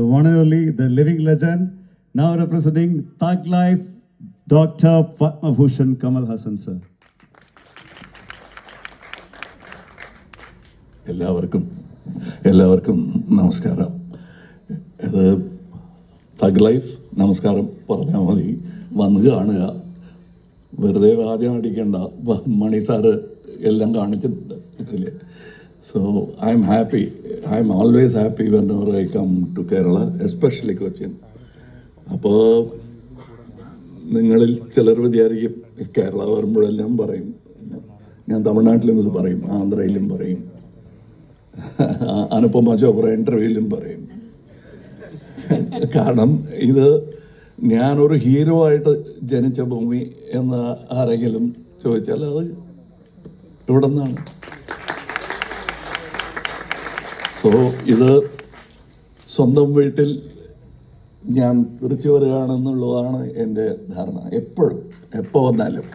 the one and only, the living legend, now representing Thug Life, Dr. Padma Bhushan Kamal Hassan, sir. എല്ലാവർക്കും നമസ്കാരം. ഇത് thug life നമസ്കാരം പറഞ്ഞാൽ മതി, വന്ന് കാണുക, വെറുതെ വാദ്യം അടിക്കേണ്ട. മണി സാറ് എല്ലാം കാണിച്ചിട്ടുണ്ട് ഇതിൽ. So I am happy, I am always happy whenever I come to Kerala, especially Cochin. അപ്പോൾ നിങ്ങളിൽ ചിലർ വിചാരിക്കും കേരള വരുമ്പോഴെല്ലാം പറയും, ഞാൻ തമിഴ്നാട്ടിലും ഇത് പറയും, ആന്ധ്രയിലും പറയും, അനുപമ ചോപ്ര ഇൻ്റർവ്യൂവിലും പറയും. കാരണം ഇത് ഞാനൊരു ഹീറോ ആയിട്ട് ജനിച്ച ഭൂമി എന്ന് ആരെങ്കിലും ചോദിച്ചാൽ അത് ഇവിടെ നിന്നാണ്. സോ ഇത് സ്വന്തം വീട്ടിൽ ഞാൻ തിരിച്ചു വരികയാണെന്നുള്ളതാണ് എൻ്റെ ധാരണ. എപ്പോഴും എപ്പോൾ വന്നാലും